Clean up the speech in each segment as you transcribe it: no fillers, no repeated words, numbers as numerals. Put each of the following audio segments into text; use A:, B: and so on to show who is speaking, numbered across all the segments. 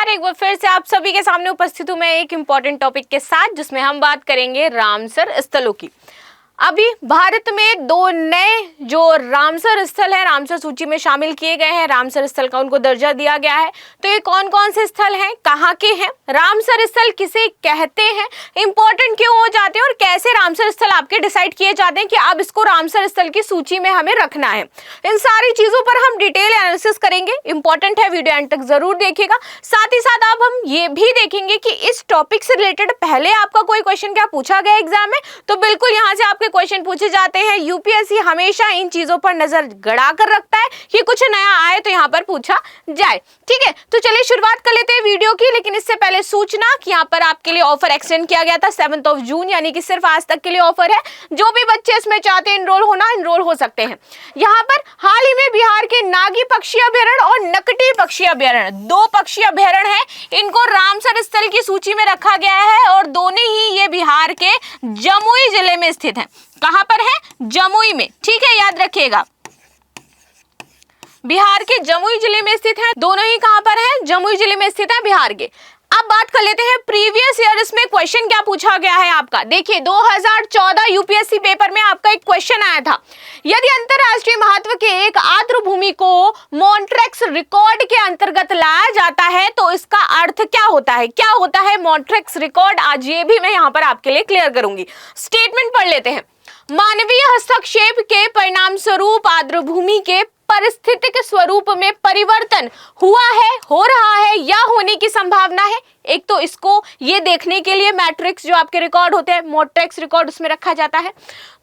A: नमस्कार, एक बार फिर से आप सभी के सामने उपस्थित हूँ मैं एक इम्पॉर्टेंट टॉपिक के साथ, जिसमें हम बात करेंगे रामसर स्थलों की। अभी भारत में दो नए जो रामसर स्थल है रामसर सूची में शामिल किए गए हैं। रामसर स्थल का उनको दर्जा दिया गया है। तो ये कौन कौन से स्थल हैं, कहाँ के हैं, रामसर स्थल किसे कहते हैं, इंपॉर्टेंट क्यों हो जाते हैं और कैसे रामसर स्थल आपके डिसाइड किए जाते हैं कि अब इसको रामसर स्थल की सूची में हमें रखना है। इन सारी चीजों पर हम डिटेल एनालिसिस करेंगे। इंपॉर्टेंट है, वीडियो एंड तक जरूर देखिएगा। साथ ही साथ अब हम ये भी देखेंगे कि इस टॉपिक से रिलेटेड पहले आपका कोई क्वेश्चन क्या पूछा गया एग्जाम में, तो बिल्कुल यहाँ से आपके क्वेश्चन पूछे जाते हैं। यूपीएससी हमेशा इन चीजों पर नजर गड़ा कर रखता है कि कुछ नया आए तो यहाँ पर पूछा जाए। ठीक है, तो चलिए शुरुआत कर लेते हैं वीडियो की। लेकिन इससे पहले सूचना कि यहाँ पर आपके लिए ऑफर एक्सटेंड किया गया था 7 जून, यानी कि सिर्फ आज तक के लिए ऑफर है। जो भी बच्चे इसमें चाहते हैं इनरोल हो सकते हैं। यहाँ पर हाल ही में बिहार के नागी पक्षी अभ्यारण्य और नकटी पक्षी अभ्यारण्य, दो पक्षी अभ्यारण्य है, इनको रामसर स्थल की सूची में रखा गया है और दोनों ही ये बिहार के जमुई जिले में स्थित है। कहां पर है? जमुई में। ठीक है, याद रखिएगा, बिहार के जमुई जिले में स्थित है। दोनों ही कहां पर है? जमुई जिले में स्थित है, बिहार के। अब बात कर लेते हैं प्रीवियस ईयर इसमें क्वेश्चन क्या पूछा गया है आपका। देखिए 2014 यूपीएससी पेपर में आपका एक क्वेश्चन आया था, यदि अंतरराष्ट्रीय महत्व के एक आर्द्र भूमि को मॉन्ट्रेक्स रिकॉर्ड के अंतर्गत लाया जाता है तो इसका अर्थ क्या होता है? क्या होता है मॉन्ट्रेक्स रिकॉर्ड? आज ये भी मैं यहाँ पर आपके लिए क्लियर करूंगी। स्टेटमेंट पढ़ लेते हैं। मानवीय हस्तक्षेप के परिणाम स्वरूप आर्द्र भूमि के परिस्थितिक स्वरूप में परिवर्तन हुआ है, हो रहा है या होने की संभावना है। एक तो इसको ये देखने के लिए मैट्रिक्स जो आपके रिकॉर्ड होते हैं, मॉन्ट्रेक्स रिकॉर्ड, उसमें रखा जाता है।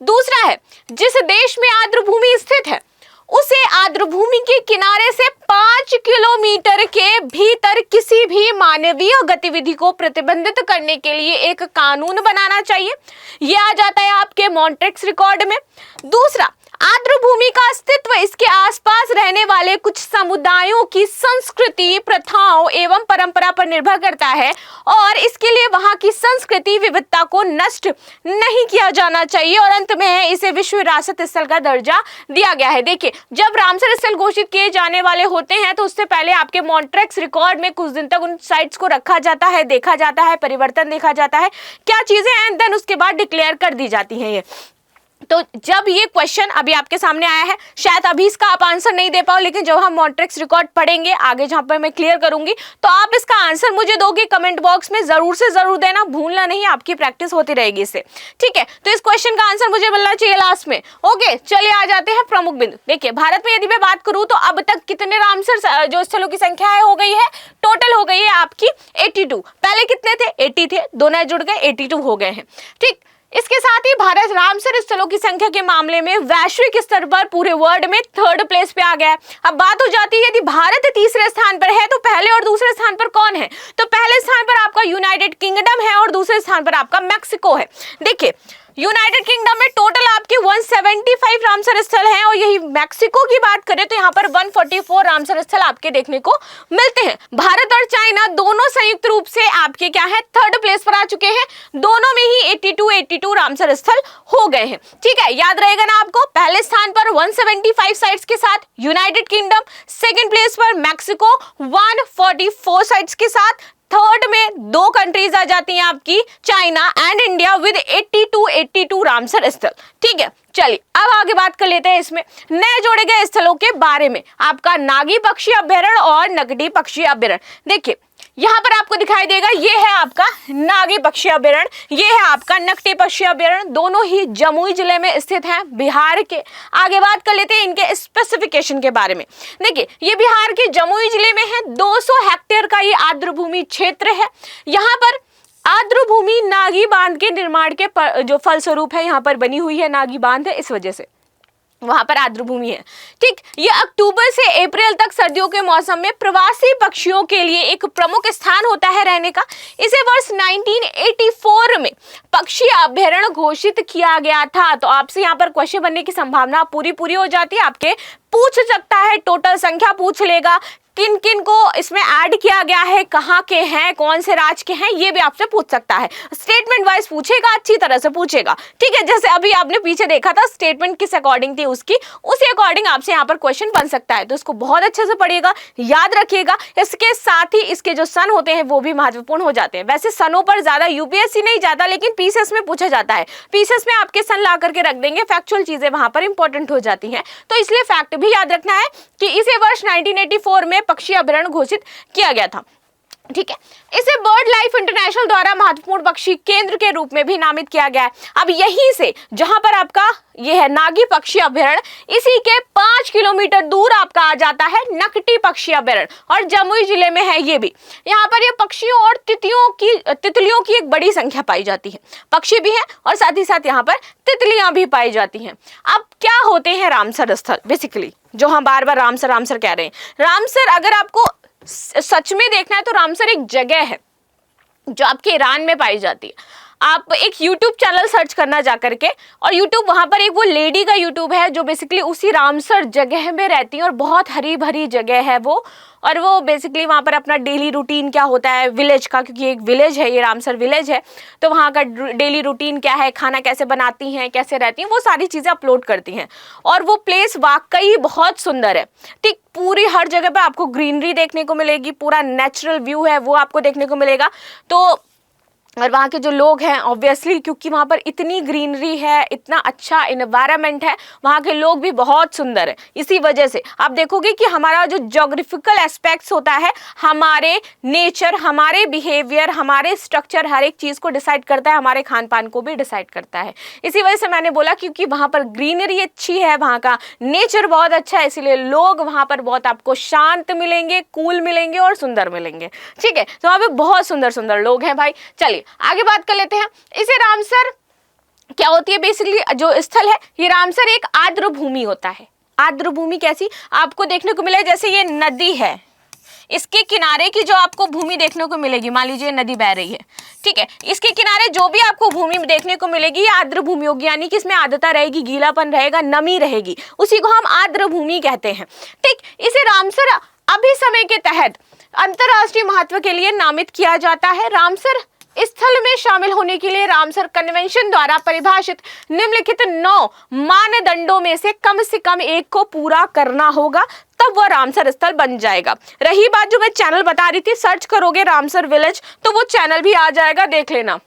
A: दूसरा है, जिस देश में आर्द्र भूमि स्थित है उसे आर्द्र भूमि के किनारे से 5 किलोमीटर के भीतर किसी भी मानवीय गतिविधि को प्रतिबंधित करने के लिए एक कानून बनाना चाहिए। यह आ जाता है आपके मॉन्ट्रेक्स रिकॉर्ड में। दूसरा, आर्द्र भूमि का अस्तित्व इसके आसपास रहने वाले कुछ समुदायों की संस्कृति, प्रथाओं एवं परंपरा पर निर्भर करता है और इसके लिए वहां की संस्कृति विविधता को नष्ट नहीं किया जाना चाहिए। और अंत में है, इसे विश्व विरासत स्थल का दर्जा दिया गया है। देखिए, जब रामसर स्थल घोषित किए जाने वाले होते हैं तो उससे पहले आपके मॉन्ट्रेक्स रिकॉर्ड में कुछ दिन तक उन साइट्स को रखा जाता है, देखा जाता है, परिवर्तन देखा जाता है, क्या चीजें हैं, एंड देन उसके बाद डिक्लेयर कर दी जाती है ये। तो जब ये क्वेश्चन अभी आपके सामने आया है, शायद अभी इसका आप आंसर नहीं दे पाओ, लेकिन जब हम मॉन्ट्रेक्स रिकॉर्ड पढ़ेंगे आगे जहां पर मैं क्लियर करूंगी तो आप इसका आंसर मुझे दोगे कमेंट बॉक्स में, जरूर से जरूर देना, भूलना नहीं, आपकी प्रैक्टिस होती रहेगी इससे। ठीक है, तो इस क्वेश्चन का आंसर मुझे मिलना चाहिए लास्ट में। ओके, चलिए आ जाते हैं प्रमुख बिंदु। देखिए, भारत में यदि मैं बात करूं तो अब तक कितने रामसर जो स्थलों की संख्या है हो गई है, टोटल हो गई है आपकी 82। पहले कितने थे? 80 थे, दोनों जुड़ गए 82 हो गए हैं। ठीक, इसके साथ ही भारत रामसर स्थलों की संख्या के मामले में वैश्विक स्तर पर पूरे वर्ल्ड में 3rd प्लेस पे आ गया है। अब बात हो जाती है, यदि भारत तीसरे स्थान पर है तो पहले और दूसरे स्थान पर कौन है? तो पहले स्थान पर आपका यूनाइटेड किंगडम है और दूसरे स्थान पर आपका मैक्सिको है। देखिए, यूनाइटेड किंगडम में टोटल आपके 175 रामसर स्थल हैं और यही मैक्सिको की बात करें तो यहाँ पर 144 रामसर स्थल आपके देखने को मिलते हैं। भारत और चाइना दोनों संयुक्त रूप से आपके क्या है, 3rd प्लेस पर आ चुके हैं। दोनों में ही 82 रामसर स्थल हो गए हैं। ठीक है, याद रहेगा ना आपको, पहले स्थान पर 175 साइट्स के साथ यूनाइटेड किंगडम, 2nd प्लेस पर मैक्सिको 144 साइट्स के साथ, 3rd में दो कंट्रीज आ जाती हैं आपकी, China and India with 82 Ramsar स्थल। ठीक है, चलिए अब आगे बात कर लेते हैं इसमें नए जोड़े गए स्थलों के बारे में। आपका नागी पक्षी अभ्यारण्य और नकटी पक्षी अभ्यारण्य। देखिए, यहाँ पर आपको दिखाई देगा, ये है आपका नागी पक्षी अभ्यारण्य, ये है आपका नकटी पक्षी अभ्यारण्य, दोनों ही जमुई जिले में स्थित हैं, बिहार के। आगे बात कर लेते हैं इनके स्पेसिफिकेशन के बारे में। देखिए, ये बिहार के जमुई जिले में है, 200 हेक्टेयर का ये आर्द्र भूमि क्षेत्र है। यहाँ पर आर्द्र भूमि नागी बांध के निर्माण के जो फलस्वरूप है यहाँ पर बनी हुई है, नागी बांध है, इस वजह से वहां पर आर्द्र भूमि है। ठीक, ये अक्टूबर से अप्रैल तक सर्दियों के मौसम में प्रवासी पक्षियों के लिए एक प्रमुख स्थान होता है रहने का। इसे वर्ष 1984 में पक्षी अभ्यारण्य घोषित किया गया था। तो आपसे यहाँ पर क्वेश्चन बनने की संभावना पूरी हो जाती है, आपके पूछ सकता है, टोटल संख्या पूछ लेगा, किन किन को इसमें ऐड किया गया है, कहाँ के हैं, कौन से राज्य के हैं, ये भी आपसे पूछ सकता है। स्टेटमेंट वाइज पूछेगा, अच्छी तरह से पूछेगा, ठीक है। जैसे अभी आपने पीछे देखा था स्टेटमेंट किस अकॉर्डिंग थी उसकी, उसी अकॉर्डिंग आपसे यहाँ पर क्वेश्चन बन सकता है। तो इसको बहुत अच्छे से पढ़िएगा, याद रखिएगा। इसके साथ ही इसके जो सन होते हैं वो भी महत्वपूर्ण हो जाते हैं। वैसे सनों पर ज्यादा यूपीएससी नहीं जाता, लेकिन पीसीएस में पूछा जाता है। पीसीएस में आपके सन ला करके रख देंगे, फैक्चुअल चीजें वहां पर इंपॉर्टेंट हो जाती हैं। तो इसलिए फैक्ट भी याद रखना है कि इसे वर्ष 1984 में पक्षी अभयारण्य घोषित किया गया था, ठीक है। इसे बर्ड लाइफ इंटरनेशनल द्वारा महत्वपूर्ण पक्षी केंद्र के रूप में भी नामित किया गया है। अब यहीं से जहां पर आपका ये है नागी पक्षी अभयारण्य, इसी के 5 किलोमीटर दूर आपका आ जाता है नकटी पक्षी अभयारण्य, और जमुई जिले में है ये भी। यहाँ पर ये पक्षियों और तितलियों की एक बड़ी संख्या पाई जाती है। पक्षी भी है और साथ ही साथ यहाँ पर तितलियां भी पाई जाती हैं। अब क्या होते हैं रामसर स्थल, बेसिकली जो हम बार बार रामसर कह रहे हैं। रामसर अगर आपको सच में देखना है तो रामसर एक जगह है जो आपके ईरान में पाई जाती है। आप एक YouTube चैनल सर्च करना जा करके, और YouTube वहां पर एक वो लेडी का YouTube है जो बेसिकली उसी रामसर जगह में रहती है, और बहुत हरी भरी जगह है वो। और वो बेसिकली वहाँ पर अपना डेली रूटीन क्या होता है विलेज का, क्योंकि एक विलेज है ये, रामसर विलेज है, तो वहाँ का डेली रूटीन क्या है, खाना कैसे बनाती हैं, कैसे रहती हैं, वो सारी चीज़ें अपलोड करती हैं। और वो प्लेस वाकई बहुत सुंदर है, ठीक। पूरी हर जगह पर आपको ग्रीनरी देखने को मिलेगी, पूरा नेचुरल व्यू है वो आपको देखने को मिलेगा। तो और वहाँ के जो लोग हैं ऑब्वियसली, क्योंकि वहाँ पर इतनी ग्रीनरी है, इतना अच्छा इन्वायरमेंट है, वहाँ के लोग भी बहुत सुंदर है। इसी वजह से आप देखोगे कि हमारा जो ज्योग्राफिकल एस्पेक्ट्स होता है, हमारे नेचर, हमारे बिहेवियर, हमारे स्ट्रक्चर, हर एक चीज़ को डिसाइड करता है, हमारे खान पान को भी डिसाइड करता है। इसी वजह से मैंने बोला क्योंकि वहाँ पर ग्रीनरी अच्छी है, वहाँ का नेचर बहुत अच्छा है, इसलिए लोग वहाँ पर बहुत आपको शांत मिलेंगे, कूल मिलेंगे और सुंदर मिलेंगे, ठीक है। तो वहाँ पे बहुत सुंदर सुंदर लोग हैं भाई। चलिए आगे बात कर लेते हैं। इसे रामसर क्या होती है, बेसिकली जो स्थल है ये रामसर एक आर्द्र भूमि होता है। आर्द्र भूमि कैसी आपको देखने को मिले, जैसे ये नदी है, इसके किनारे की जो आपको भूमि देखने को मिलेगी, मान लीजिए नदी बह रही है, ठीक है, इसके किनारे जो भी आपको भूमि देखने को मिलेगी ये आर्द्र भूमि होगी, यानी कि इसमें आर्द्रता रहेगी, गीलापन रहेगा, नमी रहेगी, उसी को हम आर्द्र भूमि कहते हैं, ठीक। इसे रामसर अभी समय के तहत अंतरराष्ट्रीय महत्व के लिए नामित किया जाता है। रामसर स्थल में शामिल होने के लिए रामसर कन्वेंशन द्वारा परिभाषित निम्नलिखित 9 मानदंडों में से कम एक को पूरा करना होगा, तब वह रामसर स्थल बन जाएगा। रही बात जो मैं चैनल बता रही थी, सर्च करोगे रामसर विलेज तो वो चैनल भी आ जाएगा, देख लेना।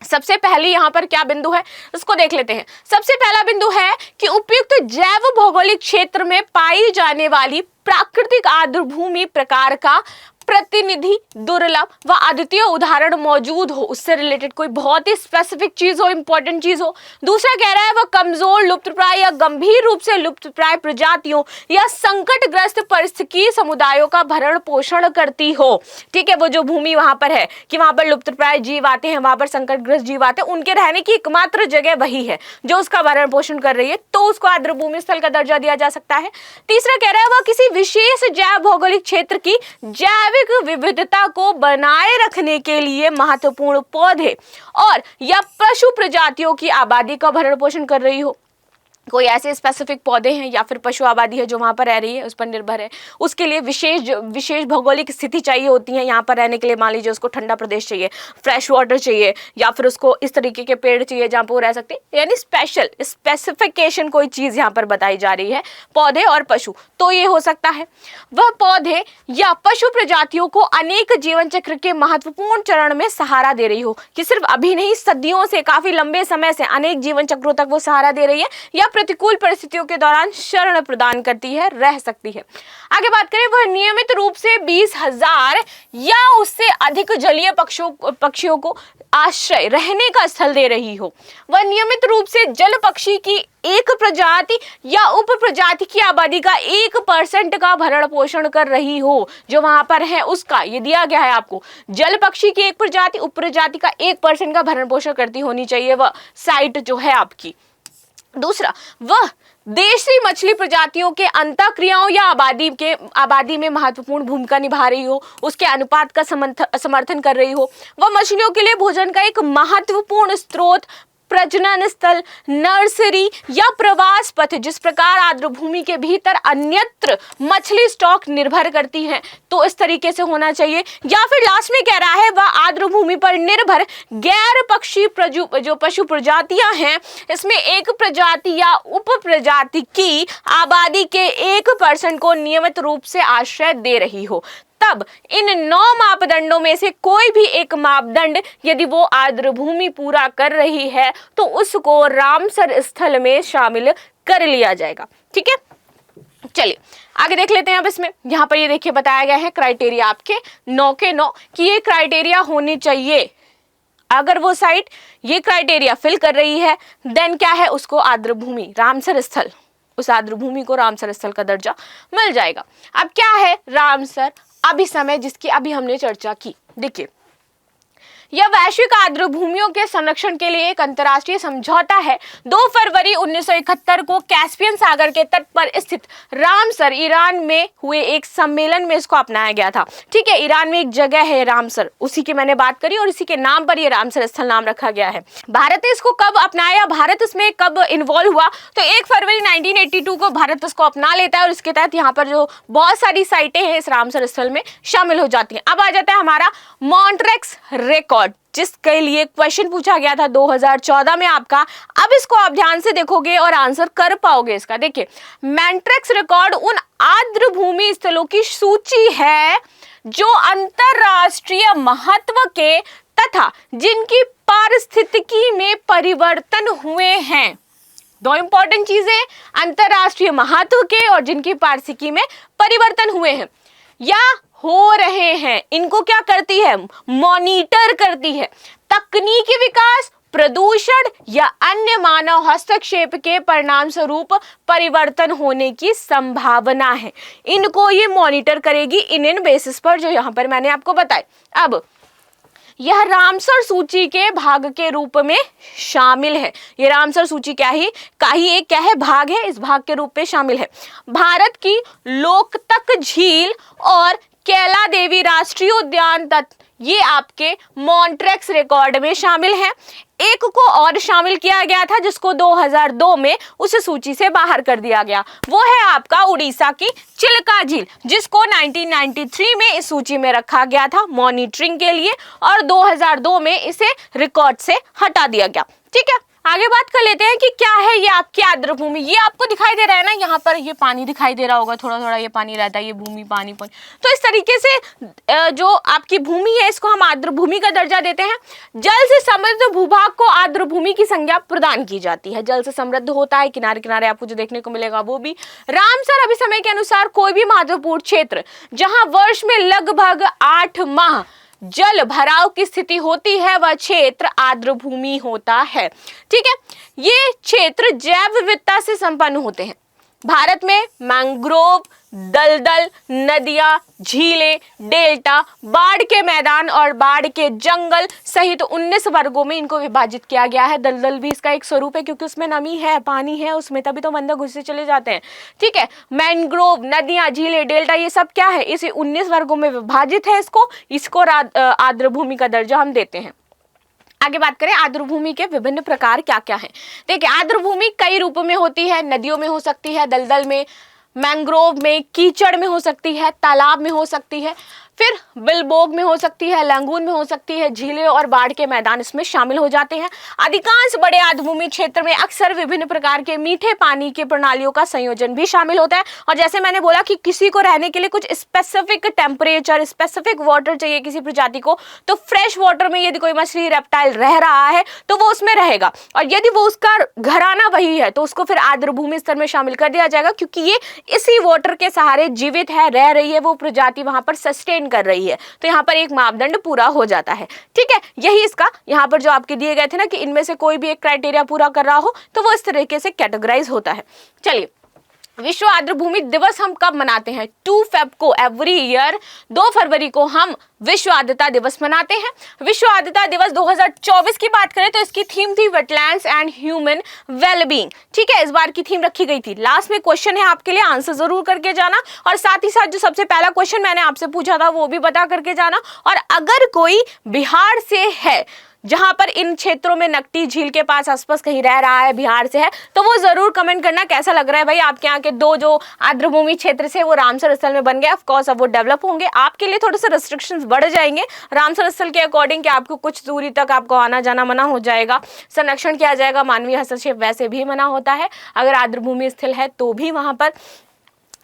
A: सबसे पहले यहाँ पर क्या बिंदु है उसको देख लेते हैं। सबसे पहला बिंदु है कि उपयुक्त जैव भौगोलिक क्षेत्र में पाई जाने वाली प्राकृतिक आर्द्र भूमि प्रकार का प्रतिनिधि दुर्लभ व अद्वितीय उदाहरण मौजूद हो, उससे रिलेटेड कोई बहुत ही स्पेसिफिक चीज हो, इंपॉर्टेंट चीज हो। दूसरा कह रहा है वह कमजोर, लुप्तप्राय या गंभीर रूप से लुप्तप्राय प्रजातियों या संकटग्रस्त पारिस्थितिकी समुदायों का भरण पोषण करती हो, ठीक है। वो जो भूमि वहां पर है कि वहां पर लुप्तप्राय जीव आते हैं, वहां पर संकटग्रस्त जीव आते हैं, उनके रहने की एकमात्र जगह वही है जो उसका भरण पोषण कर रही है, तो उसको आर्द्र भूमि स्थल का दर्जा दिया जा सकता है। तीसरा कह रहा है वह किसी विशेष जैव भौगोलिक क्षेत्र की जैव विविधता को बनाए रखने के लिए महत्वपूर्ण पौधे और या पशु प्रजातियों की आबादी का भरण पोषण कर रही हो। कोई ऐसे स्पेसिफिक पौधे हैं या फिर पशु आबादी है जो वहाँ पर रह रही है, उस पर निर्भर है, उसके लिए विशेष भौगोलिक स्थिति चाहिए होती है यहाँ पर रहने के लिए। मान लीजिए उसको ठंडा प्रदेश चाहिए, फ्रेश वाटर चाहिए, या फिर उसको इस तरीके के पेड़ चाहिए जहाँ पर वो रह सकते हैं, यानी स्पेसिफिकेशन कोई चीज़ यहाँ पर बताई जा रही है, पौधे और पशु, तो ये हो सकता है वह पौधे या पशु प्रजातियों को अनेक जीवन चक्र के महत्वपूर्ण चरण में सहारा दे रही हो, कि सिर्फ अभी नहीं, सदियों से, काफी लंबे समय से, अनेक जीवन चक्रों तक वो सहारा दे रही है या प्रतिकूल परिस्थितियों के दौरान शरण प्रदान करती है, रह सकती है। आगे बात करें, वह नियमित रूप से 20,000 या उससे अधिक जलीय पक्षियों को आश्रय, रहने का स्थल दे रही हो। वह नियमित रूप से जल पक्षी की एक प्रजाति या उप प्रजाति की आबादी का 1% का भरण पोषण कर रही हो, जो वहां पर है उसका ये दिया गया है आपको। जल पक्षी की एक प्रजाति, उप प्रजाति का 1% का भरण पोषण करती होनी चाहिए वह साइट जो है आपकी। दूसरा, वह देशी मछली प्रजातियों के अंतःक्रियाओं या आबादी में महत्वपूर्ण भूमिका निभा रही हो, उसके अनुपात का समर्थन कर रही हो। वह मछलियों के लिए भोजन का एक महत्वपूर्ण स्रोत प्रजनन स्थल, नर्सरी या प्रवास पथ, जिस प्रकार आर्द्रभूमि के भीतर अन्यत्र मछली स्टॉक निर्भर करती है, तो इस तरीके से होना चाहिए। या फिर लास्ट में कह रहा है वह आर्द्रभूमि पर निर्भर गैर पक्षी जो पशु प्रजातियां हैं, इसमें एक प्रजाति या उप प्रजाति की आबादी के 1% को नियमित रूप से आश्रय दे रही हो, तब इन 9 मापदंडों में से कोई भी एक मापदंड यदि वो आर्द्रभूमि पूरा कर रही है तो उसको रामसर स्थल में शामिल कर लिया जाएगा। ठीक है, चलिए आगे देख लेते हैं। अब इसमें यहाँ पर ये देखिए बताया गया है क्राइटेरिया आपके 9 के 9 कि ये क्राइटेरिया होनी चाहिए। अगर वो साइट ये क्राइटेरिया फिल कर रही है देन क्या है, उसको आर्द्रभूमि रामसर स्थल, उस आर्द्रभूमि को रामसर स्थल का दर्जा मिल जाएगा। अब क्या है रामसर अभिसमय, जिसकी अभी हमने चर्चा की। देखिए यह वैश्विक आर्द्रभूमियों के संरक्षण के लिए एक अंतर्राष्ट्रीय समझौता है। 2 फरवरी 1971 को कैस्पियन सागर के तट पर स्थित रामसर ईरान में हुए एक सम्मेलन में इसको अपनाया गया था। ठीक है, ईरान में एक जगह है रामसर, उसी की मैंने बात करी और इसी के नाम पर यह रामसर स्थल नाम रखा गया है। भारत ने इसको कब अपनाया, भारत इसमें कब इन्वॉल्व हुआ, तो 1 फरवरी 1982 को भारत इसको अपना लेता है और इसके तहत यहाँ पर जो बहुत सारी साइटें हैं इस रामसर स्थल में शामिल हो जाती हैं। अब आ जाता है हमारा मॉन्ट्रेक्स रिकॉर्ड, जिसके लिए क्वेश्चन पूछा गया था 2014 में आपका। अब इसको आप ध्यान से देखोगे और आंसर कर पाओगे इसका। देखिए मॉन्ट्रेक्स रिकॉर्ड उन आर्द्रभूमि स्थलों की सूची है जो अंतरराष्ट्रीय महत्व के तथा जिनकी पारिस्थितिकी में परिवर्तन हुए हैं। 2 इंपॉर्टेंट चीजें, अंतरराष्ट्रीय महत्व के और जिनकी पारिस्थितिकी में परिवर्तन हुए हैं या हो रहे हैं, इनको क्या करती है, मॉनिटर करती है। तकनीकी विकास, प्रदूषण या अन्य मानव हस्तक्षेप के परिणाम स्वरूप परिवर्तन होने की संभावना है, इनको ये मॉनिटर करेगी इन बेसिस पर जो यहाँ पर मैंने आपको बताए। अब यह रामसर सूची के भाग के रूप में शामिल है। यह रामसर सूची क्या है, एक क्या है, भाग है, इस भाग के रूप में शामिल है। भारत की लोकतक झील और कैला देवी राष्ट्रीय उद्यान तट ये आपके मॉन्ट्रेक्स रिकॉर्ड में शामिल हैं। एक को और शामिल किया गया था जिसको 2002 में उस सूची से बाहर कर दिया गया, वो है आपका उड़ीसा की चिल्का झील, जिसको 1993 में इस सूची में रखा गया था मॉनिटरिंग के लिए और 2002 में इसे रिकॉर्ड से हटा दिया गया। ठीक है, आगे बात कर लेते हैं कि क्या है ये आपकी आर्द्रभूमि। ये आपको दिखाई दे रहा है ना, यहाँ पर ये पानी दिखाई दे रहा होगा, थोड़ा थोड़ा ये पानी रहता है, ये भूमि पानी पानी। तो इस तरीके से जो आपकी भूमि है इसको हम आर्द्रभूमि का दर्जा देते हैं। जल से समृद्ध भूभाग को आर्द्रभूमि की संज्ञा प्रदान की जाती है। जल से समृद्ध होता है, किनारे किनारे आपको जो देखने को मिलेगा वो भी। रामसर अभिसमय के अनुसार कोई भी महत्वपूर्ण क्षेत्र जहाँ वर्ष में लगभग 8 माह जल भराव की स्थिति होती है वह क्षेत्र आर्द्रभूमि होता है। ठीक है, ये क्षेत्र जैव विविधता से संपन्न होते हैं। भारत में मैंग्रोव, दलदल, नदियां, झीलें, डेल्टा, बाढ़ के मैदान और बाढ़ के जंगल सहित 19 वर्गों में इनको विभाजित किया गया है। दलदल भी इसका एक स्वरूप है क्योंकि उसमें नमी है, पानी है उसमें, तभी तो बंदर घुसते चले जाते हैं। ठीक है, मैंग्रोव, नदियां, झीलें, डेल्टा ये सब क्या है, इसे 19 वर्गों में विभाजित है। इसको आर्द्रभूमि का दर्जा हम देते हैं। आगे बात करें आर्द्रभूमि के विभिन्न प्रकार क्या क्या हैं। देखिए आर्द्रभूमि कई रूपों में होती है, नदियों में हो सकती है, दलदल में, मैंग्रोव में, कीचड़ में हो सकती है, तालाब में हो सकती है, फिर बिलबोग में हो सकती है, लैंगून में हो सकती है, झीलें और बाढ़ के मैदान इसमें शामिल हो जाते हैं। अधिकांश बड़े आर्द्रभूमि क्षेत्र में अक्सर विभिन्न प्रकार के मीठे पानी की प्रणालियों का संयोजन भी शामिल होता है। और जैसे मैंने बोला कि किसी को रहने के लिए कुछ स्पेसिफिक टेम्परेचर, स्पेसिफिक वाटर चाहिए किसी प्रजाति को, तो फ्रेश वाटर में यदि कोई मछली, रेप्टाइल रह रहा है तो वो उसमें रहेगा, और यदि वो उसका घराना वही है तो उसको फिर आर्द्रभूमि स्तर में शामिल कर दिया जाएगा, क्योंकि ये इसी वाटर के सहारे जीवित है, रह रही है, वो प्रजाति वहां पर सस्टेन कर रही है। तो यहाँ पर एक मापदंड पूरा हो जाता है। ठीक है, यही इसका यहाँ पर जो आपके दिए गए थे ना कि इनमें से कोई भी एक क्राइटेरिया पूरा कर रहा हो तो वो इस तरीके से कैटेगराइज होता है। चलिए, विश्व आर्द्रभूमि दिवस हम कब मनाते हैं? 2 फेब को, एवरी ईयर 2 फरवरी को हम विश्व आर्द्रता दिवस मनाते हैं। विश्व आर्द्रता दिवस 2024 की बात करें तो इसकी थीम थी वेटलैंड्स एंड ह्यूमन वेलबींग। ठीक है, इस बार की थीम रखी गई थी। लास्ट में क्वेश्चन है आपके लिए, आंसर जरूर करके जाना, और साथ ही साथ जो सबसे पहला क्वेश्चन मैंने आपसे पूछा था वो भी बता करके जाना। और अगर कोई बिहार से है जहां पर इन क्षेत्रों में नकटी झील के पास आसपास कहीं रह रहा है, बिहार से है, तो वो जरूर कमेंट करना कैसा लग रहा है भाई। आपके यहाँ के दो जो आर्द्रभूमि क्षेत्र से वो रामसर स्थल में बन गया, ऑफकोर्स अब वो डेवलप होंगे, आपके लिए थोड़े से रेस्ट्रिक्शंस बढ़ जाएंगे रामसर स्थल के अकॉर्डिंग कि आपको कुछ दूरी तक आपको आना जाना मना हो जाएगा, संरक्षण किया जाएगा, मानवीय हस्तक्षेप वैसे भी मना होता है, अगर आर्द्रभूमि स्थल है तो भी वहां पर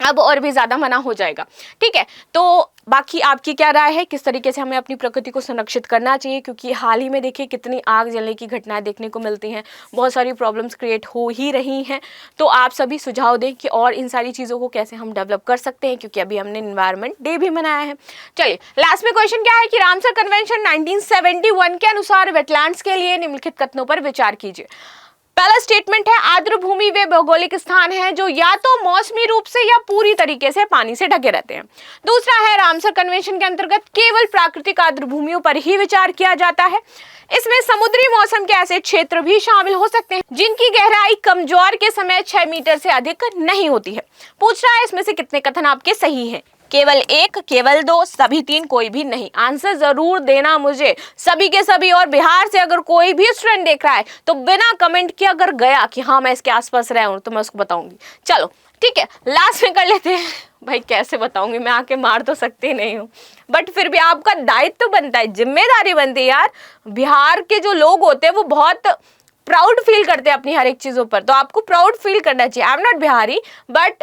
A: अब और भी ज्यादा मना हो जाएगा। ठीक है, तो बाकी आपकी क्या राय है, किस तरीके से हमें अपनी प्रकृति को संरक्षित करना चाहिए, क्योंकि हाल ही में देखिए कितनी आग जलने की घटनाएं देखने को मिलती हैं, बहुत सारी प्रॉब्लम्स क्रिएट हो ही रही हैं। तो आप सभी सुझाव दें कि और इन सारी चीज़ों को कैसे हम डेवलप कर सकते हैं, क्योंकि अभी हमने एनवायरनमेंट डे भी मनाया है। चलिए लास्ट में क्वेश्चन क्या है कि रामसर कन्वेंशन 1971 के अनुसार वेटलैंड्स के लिए निम्नलिखित कथनों पर विचार कीजिए। पहला स्टेटमेंट है आर्द्रभूमि वे भौगोलिक स्थान है जो या तो मौसमी रूप से या पूरी तरीके से पानी से ढके रहते हैं। दूसरा है रामसर कन्वेंशन के अंतर्गत केवल प्राकृतिक आर्द्रभूमियों पर ही विचार किया जाता है। इसमें समुद्री मौसम के ऐसे क्षेत्र भी शामिल हो सकते हैं जिनकी गहराई कमजोर के समय 6 मीटर से अधिक नहीं होती है। पूछ रहा है इसमें से कितने कथन आपके सही हैं, केवल एक, केवल दो, सभी तीन, कोई भी नहीं। आंसर जरूर देना मुझे सभी के सभी। और बिहार से अगर कोई भी स्टूडेंट देख रहा है तो बिना कमेंट के अगर गया कि हाँ मैं इसके आसपास रहा हूं तो मैं उसको बताऊंगी। चलो ठीक है, लास्ट में कर लेते हैं। भाई कैसे बताऊंगी, मैं आके मार तो सकती नहीं हूँ, बट फिर भी आपका दायित्व तो बनता है, जिम्मेदारी बनती है यार। बिहार के जो लोग होते हैं वो बहुत प्राउड फील करते हैं अपनी हर एक चीजों पर, तो आपको प्राउड फील करना चाहिए। I am not Bihari but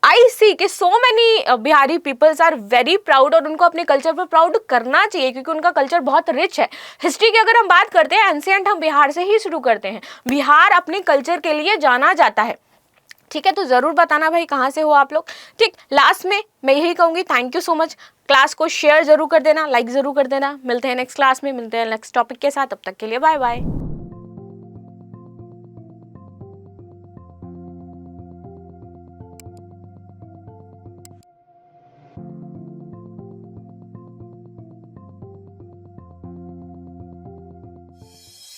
A: I see कि so many Bihari peoples are very proud, और उनको अपने कल्चर पर प्राउड करना चाहिए क्योंकि उनका कल्चर बहुत रिच है। हिस्ट्री की अगर हम बात करते हैं, एंशिएंट हम बिहार से ही शुरू करते हैं। बिहार अपने कल्चर के लिए जाना जाता है। ठीक है, तो जरूर बताना भाई कहाँ से हो आप लोग। ठीक, लास्ट में मैं यही कहूँगी, thank you so much. Class को शेयर जरूर कर देना, लाइक जरूर कर देना। मिलते हैं नेक्स्ट क्लास में, मिलते हैं नेक्स्ट टॉपिक के साथ, तब तक के लिए बाय बाय।